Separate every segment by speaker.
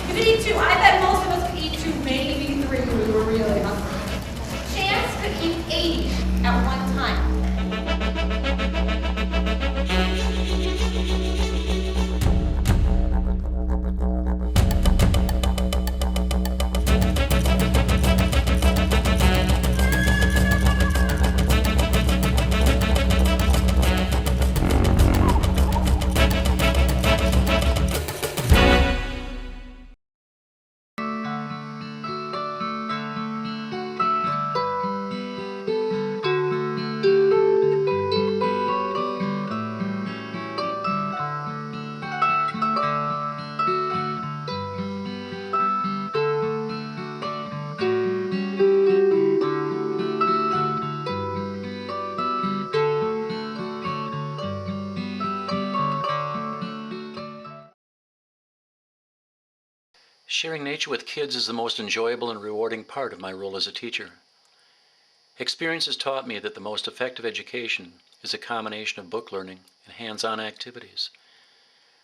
Speaker 1: You could eat two. I bet most of us could eat two, maybe three if we were really hungry. Chance could eat 80 at one time.
Speaker 2: Sharing nature with kids is the most enjoyable and rewarding part of my role as a teacher. Experience has taught me that the most effective education is a combination of book learning and hands-on activities.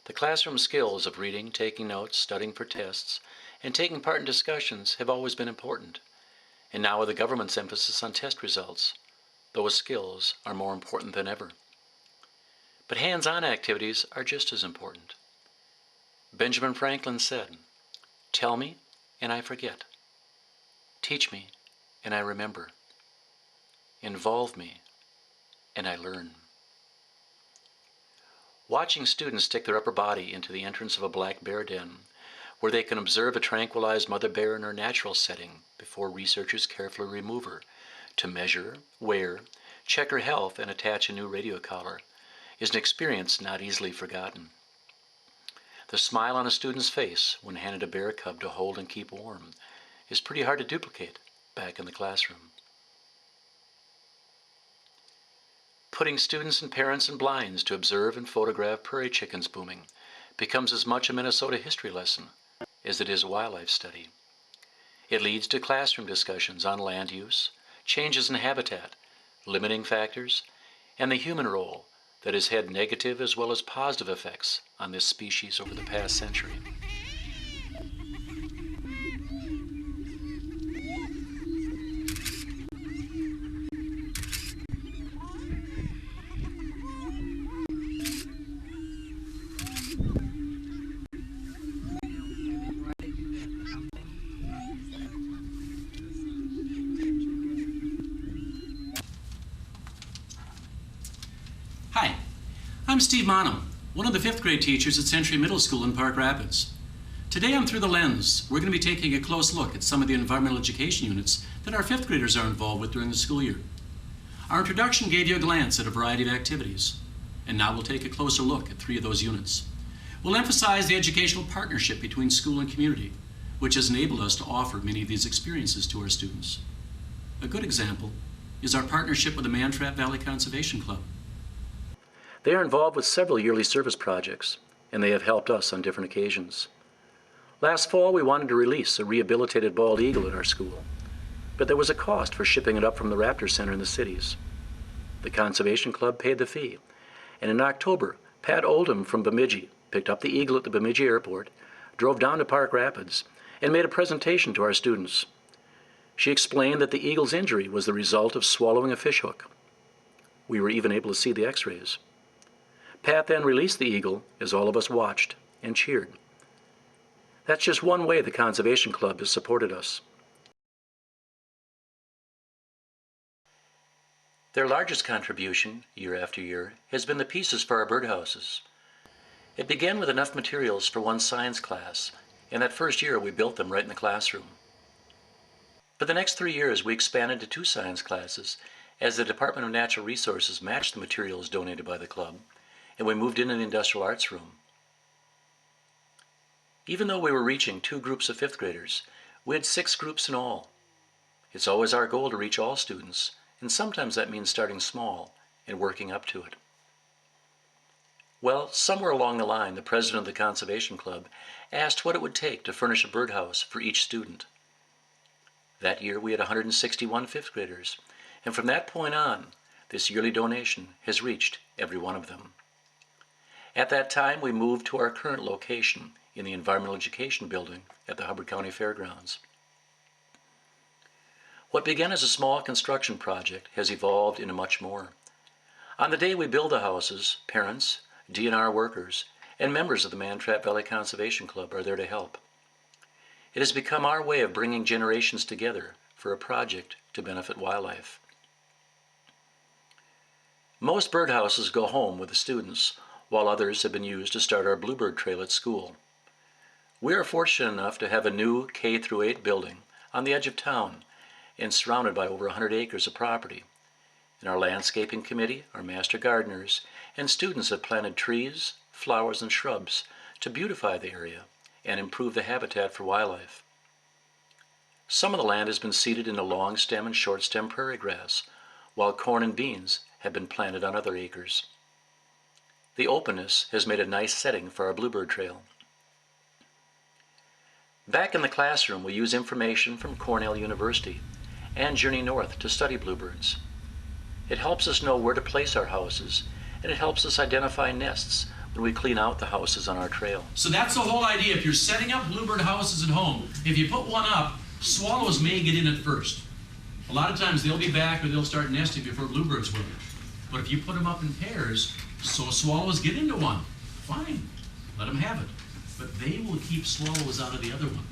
Speaker 2: The classroom skills of reading, taking notes, studying for tests, and taking part in discussions have always been important. And now with the government's emphasis on test results, those skills are more important than ever. But hands-on activities are just as important. Benjamin Franklin said, "Tell me, and I forget. Teach me, and I remember. Involve me, and I learn." Watching students stick their upper body into the entrance of a black bear den, where they can observe a tranquilized mother bear in her natural setting before researchers carefully remove her to measure, wear, check her health, and attach a new radio collar, is an experience not easily forgotten. The smile on a student's face when handed a bear cub to hold and keep warm is pretty hard to duplicate back in the classroom. Putting students and parents in blinds to observe and photograph prairie chickens booming becomes as much a Minnesota history lesson as it is a wildlife study. It leads to classroom discussions on land use, changes in habitat, limiting factors, and the human role that has had negative as well as positive effects on this species over the past century.
Speaker 3: Hi, I'm Steve Monum, one of the 5th grade teachers at Century Middle School in Park Rapids. Today on Through the Lens, we're going to be taking a close look at some of the environmental education units that our 5th graders are involved with during the school year. Our introduction gave you a glance at a variety of activities, and now we'll take a closer look at 3 of those units. We'll emphasize the educational partnership between school and community, which has enabled us to offer many of these experiences to our students. A good example is our partnership with the Mantrap Valley Conservation Club.
Speaker 2: They are involved with several yearly service projects, and they have helped us on different occasions. Last fall, we wanted to release a rehabilitated bald eagle at our school, but there was a cost for shipping it up from the Raptor Center in the cities. The Conservation Club paid the fee, and in October, Pat Oldham from Bemidji picked up the eagle at the Bemidji Airport, drove down to Park Rapids, and made a presentation to our students. She explained that the eagle's injury was the result of swallowing a fishhook. We were even able to see the x-rays. Pat then released the eagle as all of us watched and cheered. That's just one way the Conservation Club has supported us. Their largest contribution, year after year, has been the pieces for our birdhouses. It began with enough materials for one science class, and that first year we built them right in the classroom. For the next 3 years we expanded to 2 science classes as the Department of Natural Resources matched the materials donated by the club, and we moved into the industrial arts room. Even though we were reaching 2 groups of 5th graders, we had 6 groups in all. It's always our goal to reach all students, and sometimes that means starting small and working up to it. Well, somewhere along the line, the president of the Conservation Club asked what it would take to furnish a birdhouse for each student. That year we had 161 5th graders, and from that point on, this yearly donation has reached every one of them. At that time, we moved to our current location in the Environmental Education Building at the Hubbard County Fairgrounds. What began as a small construction project has evolved into much more. On the day we build the houses, parents, DNR workers, and members of the Mantrap Valley Conservation Club are there to help. It has become our way of bringing generations together for a project to benefit wildlife. Most birdhouses go home with the students, while others have been used to start our Bluebird Trail at school. We are fortunate enough to have a new K-8 building on the edge of town and surrounded by over 100 acres of property. In our landscaping committee, our master gardeners and students have planted trees, flowers, and shrubs to beautify the area and improve the habitat for wildlife. Some of the land has been seeded into long stem and short stem prairie grass, while corn and beans have been planted on other acres. The openness has made a nice setting for our Bluebird Trail. Back in the classroom, we use information from Cornell University and journey north to study bluebirds. It helps us know where to place our houses, and it helps us identify nests when we clean out the houses on our trail.
Speaker 3: So that's the whole idea. If you're setting up bluebird houses at home, if you put one up, swallows may get in at first. A lot of times they'll be back or they'll start nesting before bluebirds will. But if you put them up in pairs, so swallows get into one, fine, let them have it. But they will keep swallows out of the other one.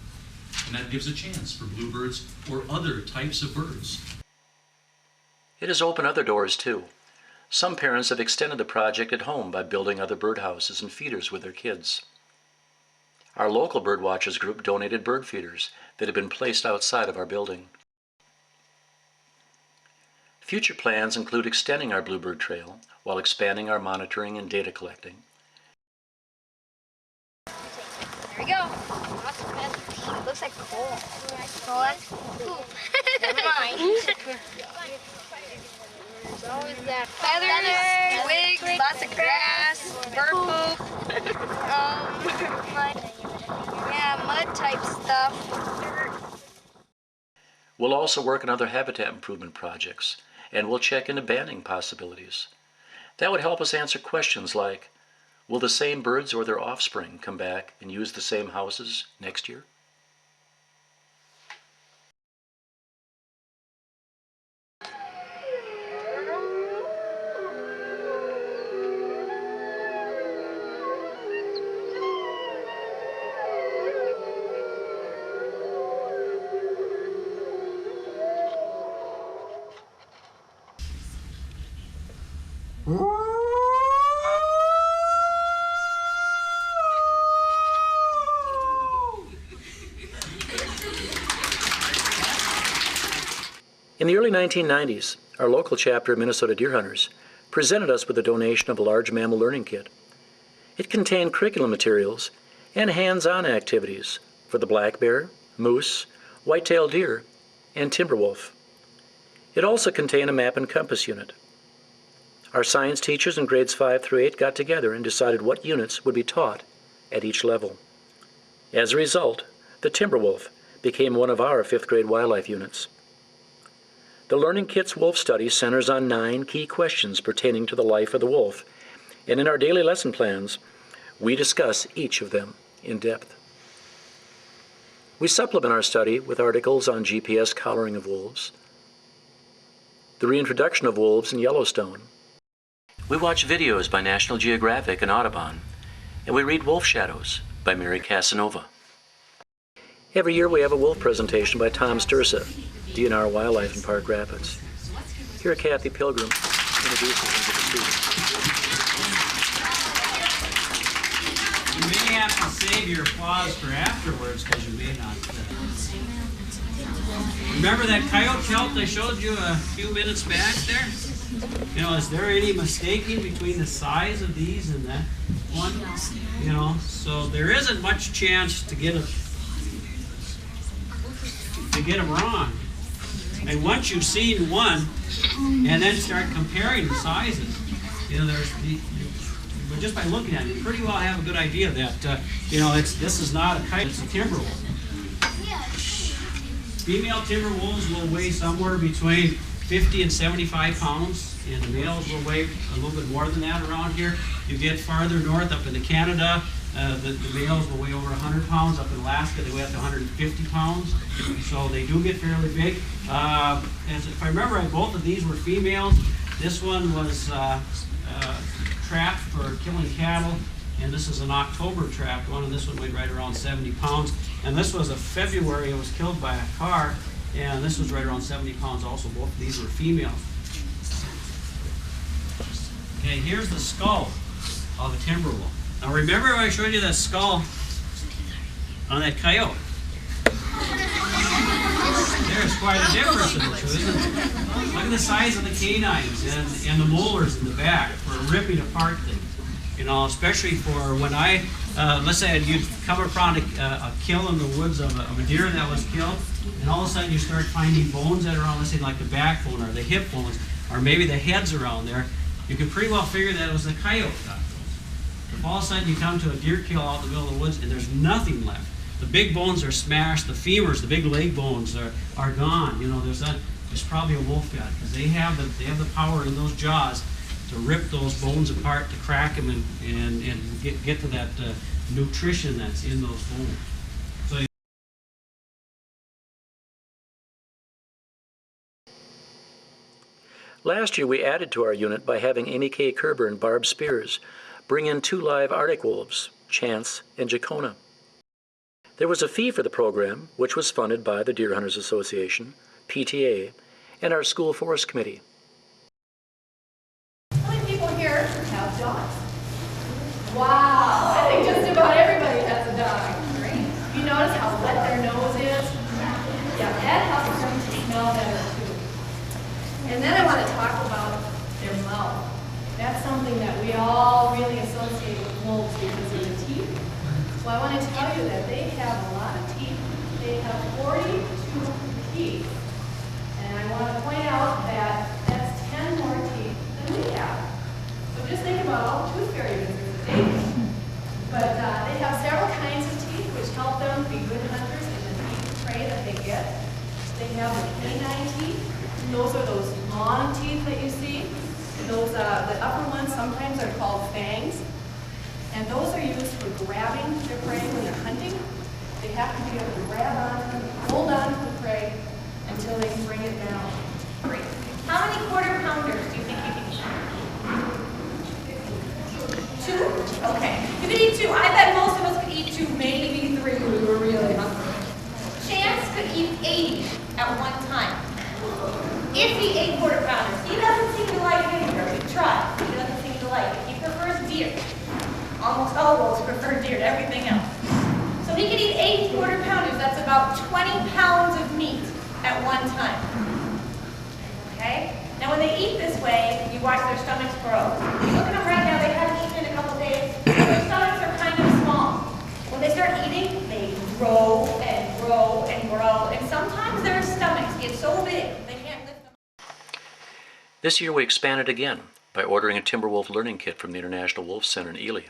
Speaker 3: And that gives a chance for bluebirds or other types of birds.
Speaker 2: It has opened other doors too. Some parents have extended the project at home by building other birdhouses and feeders with their kids. Our local birdwatchers group donated bird feeders that have been placed outside of our building. Future plans include extending our Bluebird Trail while expanding our monitoring and data collecting.
Speaker 4: There we go. Looks like coal. Coal? Ooh. Never mind. There's always that. Feathers, twigs, lots of grass, bird poop. Mud type stuff.
Speaker 2: We'll also work on other habitat improvement projects, and we'll check into banding possibilities. That would help us answer questions like, will the same birds or their offspring come back and use the same houses next year? In the early 1990s, our local chapter of Minnesota Deer Hunters presented us with a donation of a large mammal learning kit. It contained curriculum materials and hands-on activities for the black bear, moose, white-tailed deer, and timber wolf. It also contained a map and compass unit. Our science teachers in grades 5 through 8 got together and decided what units would be taught at each level. As a result, the timber wolf became one of our 5th grade wildlife units. The Learning Kit's Wolf Study centers on 9 key questions pertaining to the life of the wolf, and in our daily lesson plans, we discuss each of them in depth. We supplement our study with articles on GPS collaring of wolves, the reintroduction of wolves in Yellowstone. We watch videos by National Geographic and Audubon, and we read Wolf Shadows by Mary Casanova. Every year we have a wolf presentation by Tom Stursa, DNR Wildlife in Park Rapids. Here Kathy Pilgrim introduces him to the students.
Speaker 5: You may have to save your applause for afterwards because you may not. Remember that coyote pelt I showed you a few minutes back there? You know, is there any mistaking between the size of these and that one? You know, so there isn't much chance to get them wrong. And once you've seen one, and then start comparing the sizes, you know, but just by looking at it, you pretty well have a good idea that you know, this is not a coyote, it's a timber wolf. Female timber wolves will weigh somewhere between 50 and 75 pounds, and the males will weigh a little bit more than that around here. You get farther north up into Canada, the males will weigh over 100 pounds. Up in Alaska, they weigh up to 150 pounds. So they do get fairly big. As if I remember right, both of these were females. This one was trapped for killing cattle, and this is an October trapped one, and this one weighed right around 70 pounds. And this was a February, it was killed by a car, and this was right around 70 pounds also. Both of these were females. Okay, here's the skull of a timber wolf. Now remember when I showed you that skull on that coyote? There's quite a difference in the two, isn't there? Look at the size of the canines and the molars in the back for ripping apart things. You know, especially for when let's say you'd come upon a kill in the woods of a deer that was killed, and all of a sudden you start finding bones that are on, let's say like the backbone or the hip bones, or maybe the heads around there, you could pretty well figure that it was the coyote got those. If all of a sudden you come to a deer kill out in the middle of the woods and there's nothing left, the big bones are smashed, the femurs, the big leg bones are gone. You know, there's probably a wolf got, because they have the power in those jaws to rip those bones apart, to crack them, and get to that nutrition that's in those bones. So.
Speaker 2: Last year we added to our unit by having Amy K. Kerber and Barb Spears bring in 2 live Arctic wolves, Chance and Jacona. There was a fee for the program, which was funded by the Deer Hunters Association, PTA, and our school forest committee.
Speaker 1: How many people here have dogs? Wow, I think just about everybody has a dog. Great. You notice how wet their nose is? Yeah, that helps them to smell better too. And then I want to talk about their mouth. That's something that we all really associate with wolves because of the teeth. So I want to tell you that they have a lot of teeth. They have 42 teeth. And I want to point out that that's 10 more teeth than we have. So just think about all the tooth fairy visitors that they do. But they have several kinds of teeth which help them be good hunters in the meat and prey that they get. They have the canine teeth. Those are those long teeth that you see. Those, the upper ones sometimes are called fangs. And those are used for grabbing their prey when they're hunting. They have to be able to grab on, hold on to the prey until they can bring it down. Great. How many quarter pounders do you think you can eat? 2? Okay. You can eat 2. I bet most of us could eat 2, maybe 3 when we were really hungry. Chance could eat 80 at one time. If he ate quarter pounders, he doesn't seem to like it either. We've tried. He doesn't seem to like it. He prefers deer. Almost all wolves prefer deer to everything else. So he could eat 80 quarter pounders. That's about 20 pounds of meat at one time. Okay? Now when they eat this way, you watch their stomachs grow. You look at them right now, they haven't eaten in a couple days. Their stomachs are kind of small. When they start eating, they grow and grow and grow. And sometimes their stomachs get so big, they can't lift them up.
Speaker 2: This year we expanded again by ordering a Timberwolf Learning Kit from the International Wolf Center in Ely.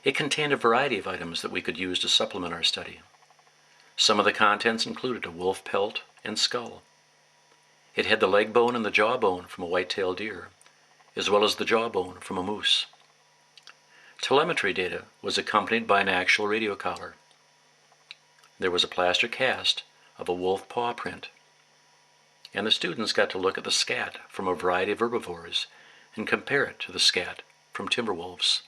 Speaker 2: It contained a variety of items that we could use to supplement our study. Some of the contents included a wolf pelt and skull. It had the leg bone and the jawbone from a white-tailed deer, as well as the jawbone from a moose. Telemetry data was accompanied by an actual radio collar. There was a plaster cast of a wolf paw print, and the students got to look at the scat from a variety of herbivores and compare it to the scat from timber wolves.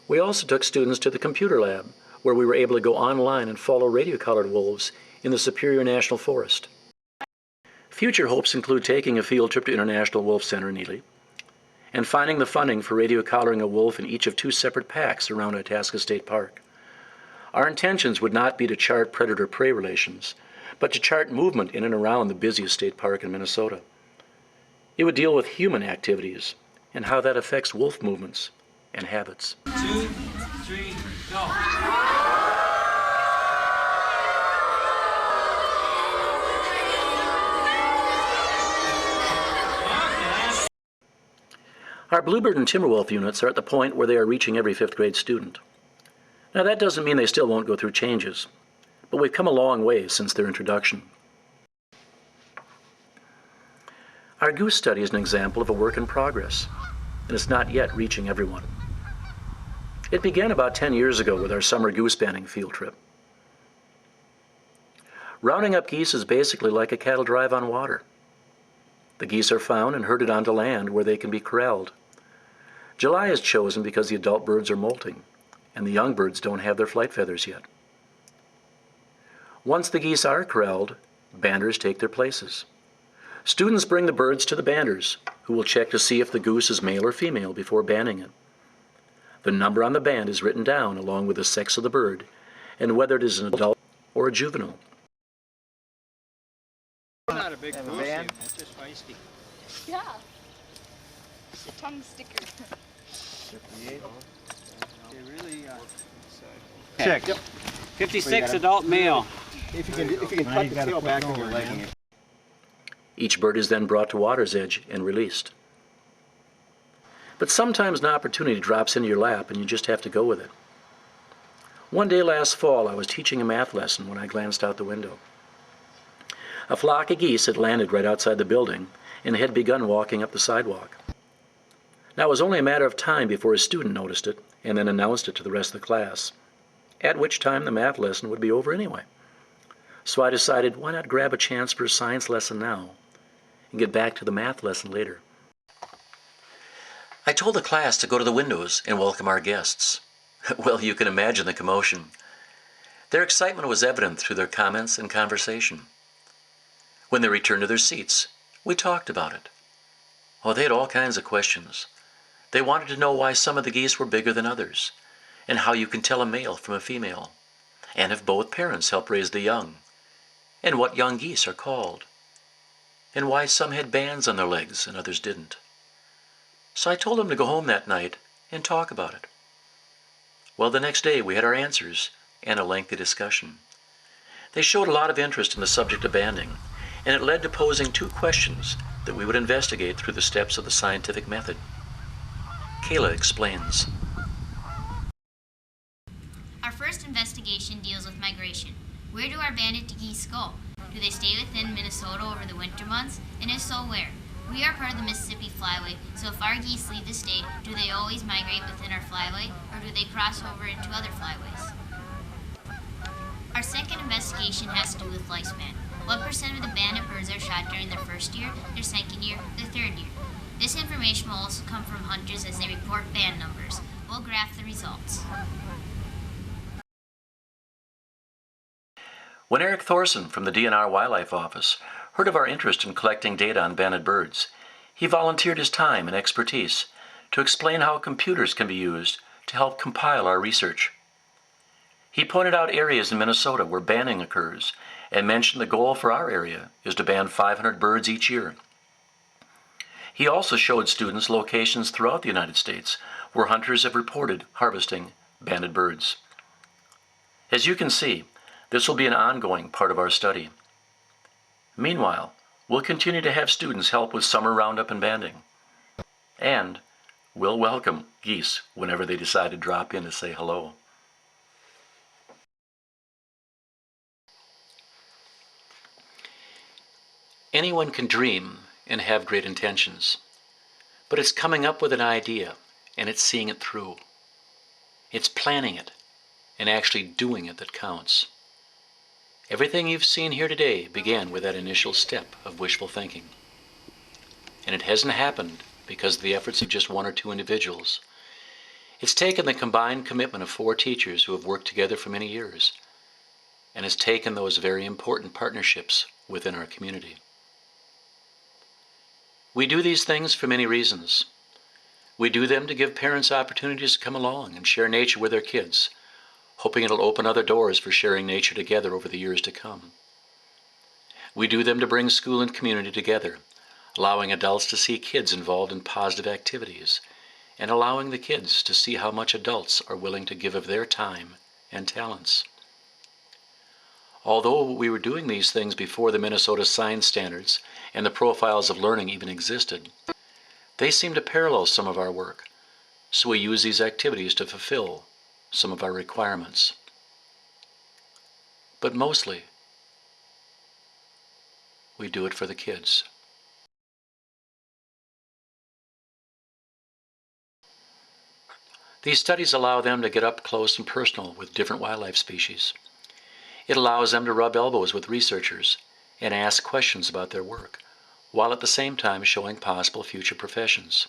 Speaker 2: We also took students to the computer lab, where we were able to go online and follow radio-collared wolves in the Superior National Forest. Future hopes include taking a field trip to International Wolf Center in Ely, and finding the funding for radio-collaring a wolf in each of 2 separate packs around Itasca State Park. Our intentions would not be to chart predator-prey relations, but to chart movement in and around the busiest state park in Minnesota. It would deal with human activities and how that affects wolf movements and habits.
Speaker 5: 2, 3, go.
Speaker 2: Our Bluebird and Timberwolf units are at the point where they are reaching every 5th grade student. Now that doesn't mean they still won't go through changes, but we've come a long way since their introduction. Our goose study is an example of a work in progress, and it's not yet reaching everyone. It began about 10 years ago with our summer goose banding field trip. Rounding up geese is basically like a cattle drive on water. The geese are found and herded onto land where they can be corralled. July is chosen because the adult birds are molting, and the young birds don't have their flight feathers yet. Once the geese are corralled, banders take their places. Students bring the birds to the banders, who will check to see if the goose is male or female before banding it. The number on the band is written down along with the sex of the bird and whether it is an adult or a juvenile.
Speaker 5: Not a big goose, it's just feisty.
Speaker 4: Yeah. It's a tongue sticker.
Speaker 6: 58.
Speaker 5: They really,
Speaker 6: Check.
Speaker 5: 56 adult male.
Speaker 6: If you can cut the tail back when you're legging it.
Speaker 2: Each bird is then brought to water's edge and released. But sometimes an opportunity drops into your lap and you just have to go with it. One day last fall, I was teaching a math lesson when I glanced out the window. A flock of geese had landed right outside the building and had begun walking up the sidewalk. Now, it was only a matter of time before a student noticed it and then announced it to the rest of the class, at which time the math lesson would be over anyway. So I decided, why not grab a chance for a science lesson now and get back to the math lesson later. I told the class to go to the windows and welcome our guests. Well, you can imagine the commotion. Their excitement was evident through their comments and conversation. When they returned to their seats, we talked about it. Oh, they had all kinds of questions. They wanted to know why some of the geese were bigger than others, and how you can tell a male from a female, and if both parents help raise the young, and what young geese are called, and why some had bands on their legs and others didn't. So I told them to go home that night and talk about it. Well, the next day we had our answers and a lengthy discussion. They showed a lot of interest in the subject of banding, and it led to posing 2 questions that we would investigate through the steps of the scientific method. Kayla explains.
Speaker 7: Our first investigation deals with migration. Where do our banded geese go? Do they stay within Minnesota over the winter months? And if so, where? We are part of the Mississippi Flyway, so if our geese leave the state, do they always migrate within our flyway, or do they cross over into other flyways? Our second investigation has to do with lifespan. What % of the banded birds are shot during their first year, their second year, their third year? This information will also come from hunters as they report band numbers. We'll graph the results.
Speaker 2: When Eric Thorson from the DNR Wildlife Office heard of our interest in collecting data on banded birds, he volunteered his time and expertise to explain how computers can be used to help compile our research. He pointed out areas in Minnesota where banding occurs and mentioned the goal for our area is to band 500 birds each year. He also showed students locations throughout the United States where hunters have reported harvesting banded birds. As you can see, this will be an ongoing part of our study. Meanwhile, we'll continue to have students help with summer roundup and banding. And we'll welcome geese whenever they decide to drop in to say hello. Anyone can dream and have great intentions, but it's coming up with an idea and it's seeing it through. It's planning it and actually doing it that counts. Everything you've seen here today began with that initial step of wishful thinking. And it hasn't happened because of the efforts of just 1 or 2 individuals. It's taken the combined commitment of 4 teachers who have worked together for many years, and it's taken those very important partnerships within our community. We do these things for many reasons. We do them to give parents opportunities to come along and share nature with their kids, hoping it'll open other doors for sharing nature together over the years to come. We do them to bring school and community together, allowing adults to see kids involved in positive activities, and allowing the kids to see how much adults are willing to give of their time and talents. Although we were doing these things before the Minnesota Science Standards and the profiles of learning even existed, they seem to parallel some of our work, so we use these activities to fulfill some of our requirements. But mostly, we do it for the kids. These studies allow them to get up close and personal with different wildlife species. It allows them to rub elbows with researchers and ask questions about their work, while at the same time showing possible future professions.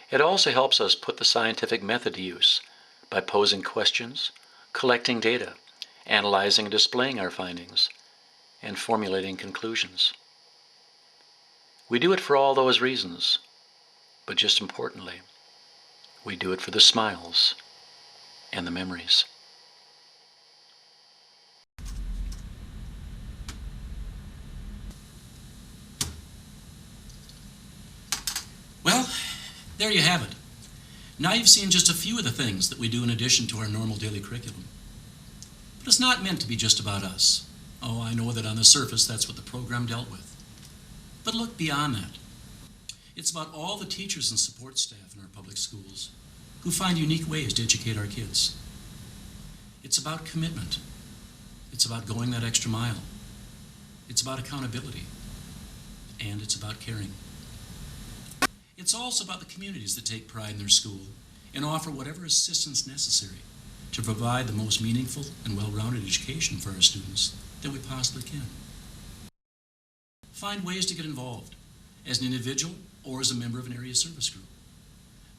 Speaker 2: It also helps us put the scientific method to use by posing questions, collecting data, analyzing and displaying our findings, and formulating conclusions. We do it for all those reasons, but just importantly, we do it for the smiles and the memories.
Speaker 3: Well, there you have it. Now you've seen just a few of the things that we do in addition to our normal daily curriculum. But it's not meant to be just about us. Oh, I know that on the surface that's what the program dealt with. But look beyond that. It's about all the teachers and support staff in our public schools who find unique ways to educate our kids. It's about commitment. It's about going that extra mile. It's about accountability. And it's about caring. It's also about the communities that take pride in their school and offer whatever assistance necessary to provide the most meaningful and well-rounded education for our students that we possibly can. Find ways to get involved as an individual or as a member of an area service group.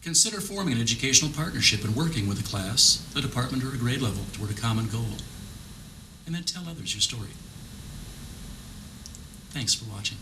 Speaker 3: Consider forming an educational partnership and working with a class, a department, or a grade level toward a common goal. And then tell others your story. Thanks for watching.